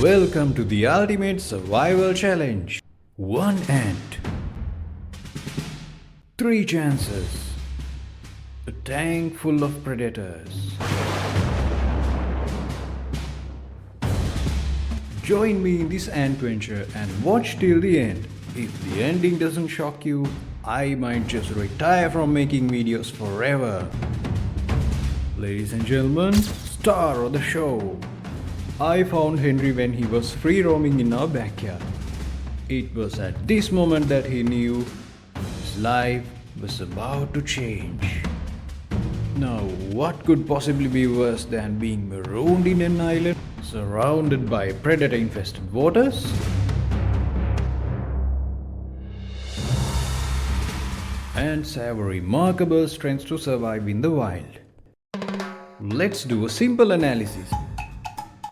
Welcome to the Ultimate Survival Challenge. 1 ant, 3 chances, a tank full of predators. Join me in this ant venture and watch till the end. If the ending doesn't shock you, I might just retire from making videos forever. Ladies and gentlemen, star of the show. I found Henry when he was free roaming in our backyard. It was at this moment that he knew his life was about to change. Now, what could possibly be worse than being marooned in an island surrounded by predator-infested waters? Ants have remarkable strengths to survive in the wild. Let's do a simple analysis.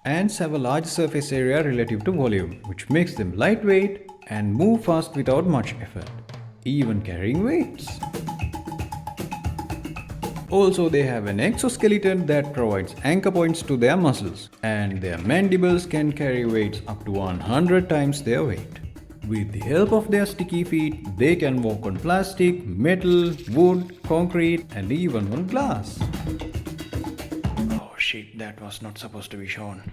Ants have a large surface area relative to volume, which makes them lightweight and move fast without much effort, even carrying weights. Also, they have an exoskeleton that provides anchor points to their muscles, and their mandibles can carry weights up to 100 times their weight. With the help of their sticky feet, they can walk on plastic, metal, wood, concrete, and even on glass. Oh shit, that was not supposed to be shown.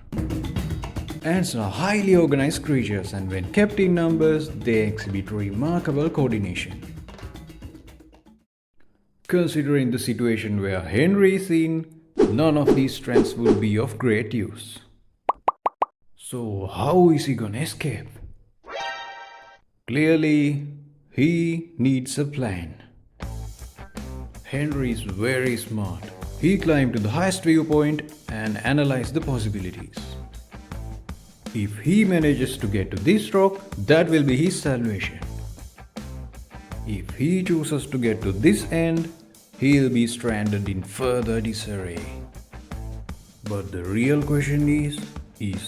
Ants are highly organized creatures, and when kept in numbers, they exhibit remarkable coordination. Considering the situation where Henry is in, none of these strengths will be of great use. So how is he gonna escape? Clearly, he needs a plan. Henry is very smart. He climbed to the highest viewpoint and analyzed the possibilities. If he manages to get to this rock, that will be his salvation. If he chooses to get to this end, he'll be stranded in further disarray. But the real question is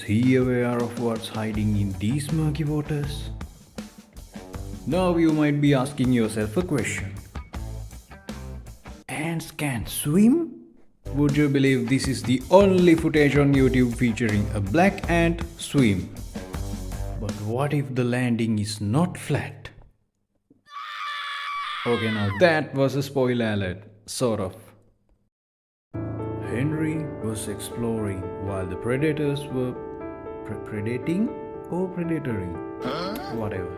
he aware of what's hiding in these murky waters? Now you might be asking yourself a question. Ants can swim? Would you believe this is the only footage on YouTube featuring a black ant swim? But what if the landing is not flat? Okay, now that was a spoiler alert, sort of. Henry was exploring while the predators were predating or predatoring? Whatever.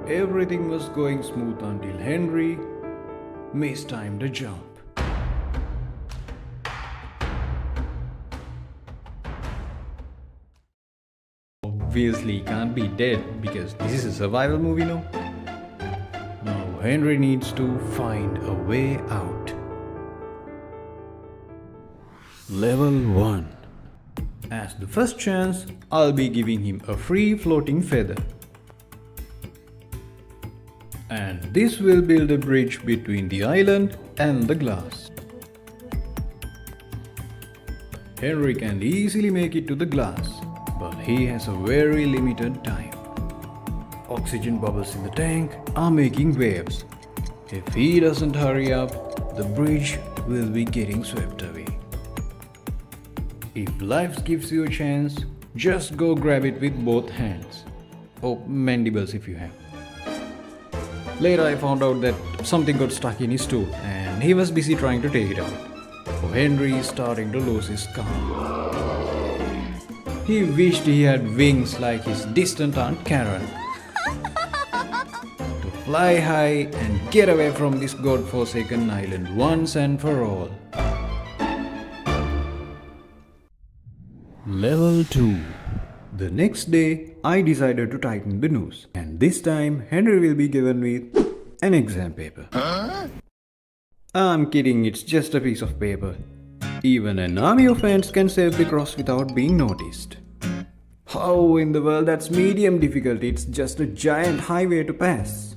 Everything was going smooth until Henry mistimed a jump. Obviously, he can't be dead because this is a survival movie, no? Now, Henry needs to find a way out. Level 1. As the first chance, I'll be giving him a free floating feather. And this will build a bridge between the island and the glass. Henry can easily make it to the glass, but he has a very limited time. Oxygen bubbles in the tank are making waves. If he doesn't hurry up, the bridge will be getting swept away. If life gives you a chance, just go grab it with both hands. Or mandibles if you have. Later I found out that something got stuck in his tooth and he was busy trying to take it out. So Henry is starting to lose his calm. He wished he had wings like his distant Aunt Karen. To fly high and get away from this godforsaken island once and for all. Level 2. The next day, I decided to tighten the noose, and this time Henry will be given with an exam paper. I'm kidding, it's just a piece of paper. Even an army of ants can save the cross without being noticed. How in the world that's medium difficulty? It's just a giant highway to pass.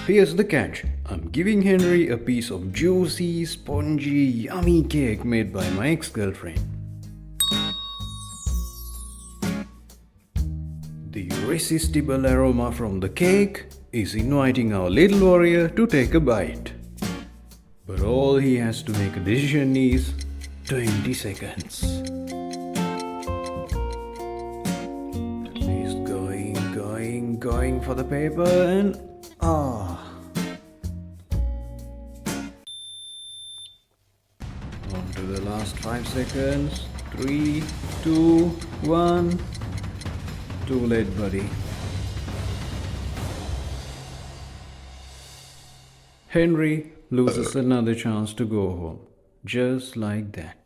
Here's the catch. I'm giving Henry a piece of juicy, spongy, yummy cake made by my ex-girlfriend. The irresistible aroma from the cake is inviting our little warrior to take a bite. But all he has to make a decision is 20 seconds. going for the paper and on to the last 5 seconds. 3, 2, 1. Too late, buddy. Henry loses another chance to go home. Just like that.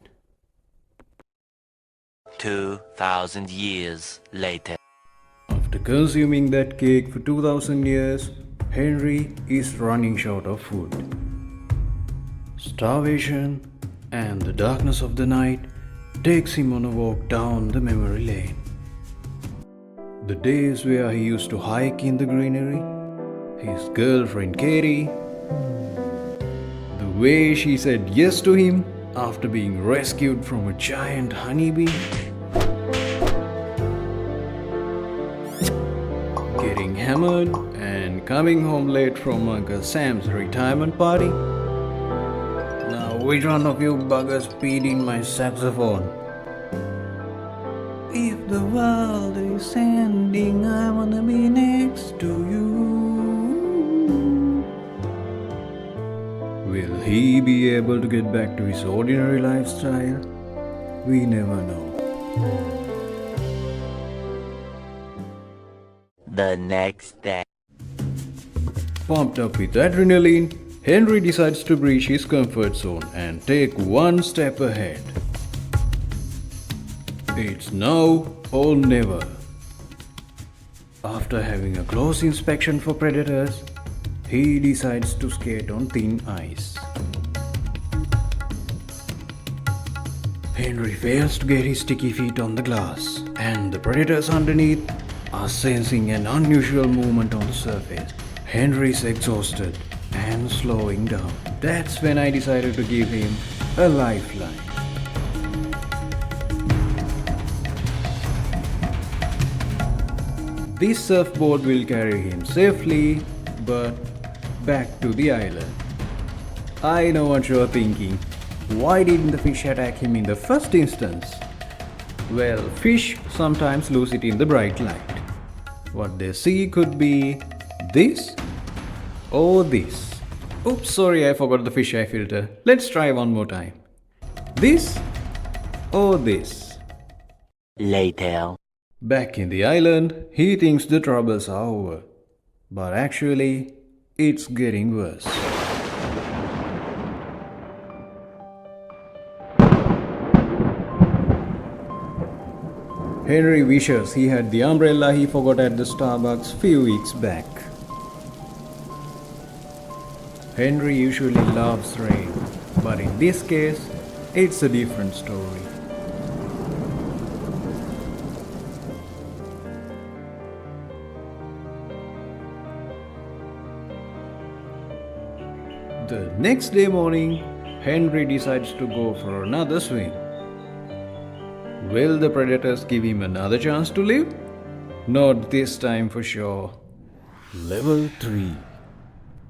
2,000 years later. After consuming that cake for 2000 years, Henry is running short of food. Starvation and the darkness of the night takes him on a walk down the memory lane. The days where he used to hike in the greenery, his girlfriend Katie, the way she said yes to him after being rescued from a giant honeybee, getting hammered and coming home late from Uncle Sam's retirement party. Now which one of you buggers peed in my saxophone? If the world is ending, I wanna be next to you. Will he be able to get back to his ordinary lifestyle? We never know. The next day. Pumped up with adrenaline, Henry decides to breach his comfort zone and take one step ahead. It's now or never. After having a close inspection for predators, he decides to skate on thin ice. Henry fails to get his sticky feet on the glass, and the predators underneath are sensing an unusual movement on the surface. Henry's exhausted and slowing down. That's when I decided to give him a lifeline. This surfboard will carry him safely, but back to the island. I know what you're thinking. Why didn't the fish attack him in the first instance? Well, fish sometimes lose it in the bright light. What they see could be this or this. Oops, sorry, I forgot the fisheye filter. Let's try one more time. This or this. Later. Back in the island, he thinks the troubles are over. But actually, it's getting worse. Henry wishes he had the umbrella he forgot at the Starbucks few weeks back. Henry usually loves rain, but in this case, it's a different story. The next day morning, Henry decides to go for another swim. Will the predators give him another chance to live? Not this time for sure. Level 3.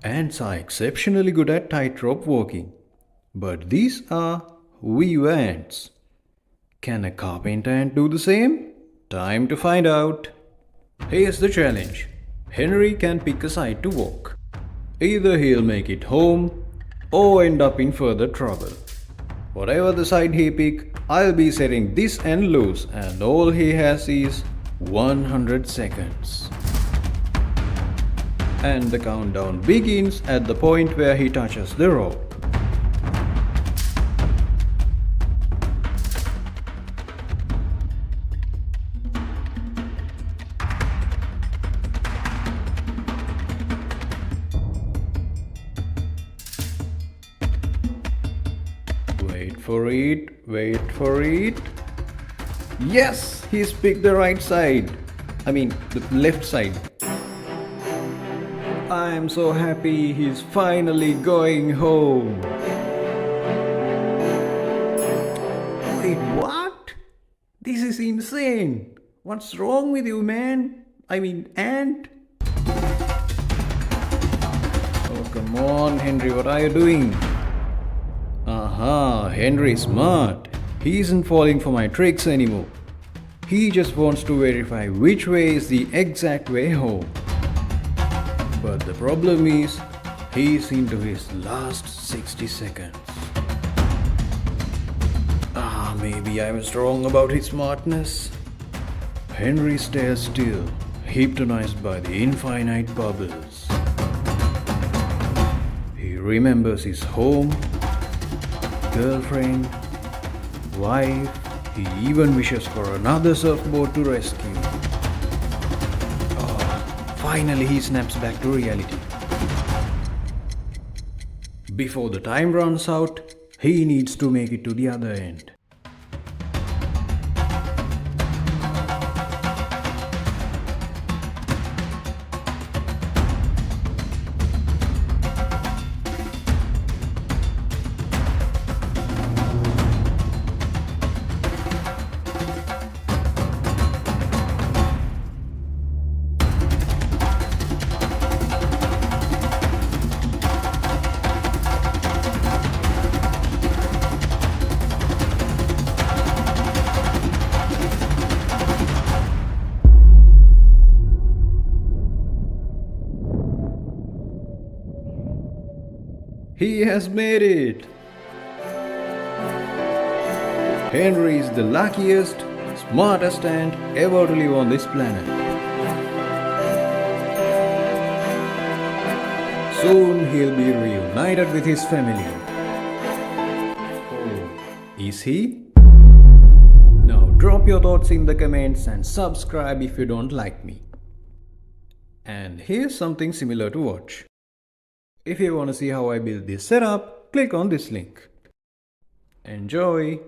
Ants are exceptionally good at tightrope walking. But these are weave ants. Can a carpenter ant do the same? Time to find out. Here's the challenge. Henry can pick a side to walk. Either he'll make it home or end up in further trouble. Whatever the side he pick, I'll be setting this end loose, and all he has is 100 seconds. And the countdown begins at the point where he touches the rope. Wait for it. Yes, he's picked the right side. The left side. I'm so happy he's finally going home. Wait, what? This is insane. What's wrong with you, man? Ant? Oh, come on, Henry, what are you doing? Aha, Henry's smart. He isn't falling for my tricks anymore. He just wants to verify which way is the exact way home. But the problem is, he's into his last 60 seconds. Maybe I was wrong about his smartness. Henry stares still, hypnotized by the infinite bubbles. He remembers his home, girlfriend, wife. He even wishes for another surfboard to rescue. Finally, he snaps back to reality. Before the time runs out, he needs to make it to the other end. He has made it! Henry is the luckiest, smartest ant ever to live on this planet. Soon he'll be reunited with his family. Oh, is he? Now drop your thoughts in the comments and subscribe if you don't like me. And here's something similar to watch. If you want to see how I build this setup, click on this link. Enjoy!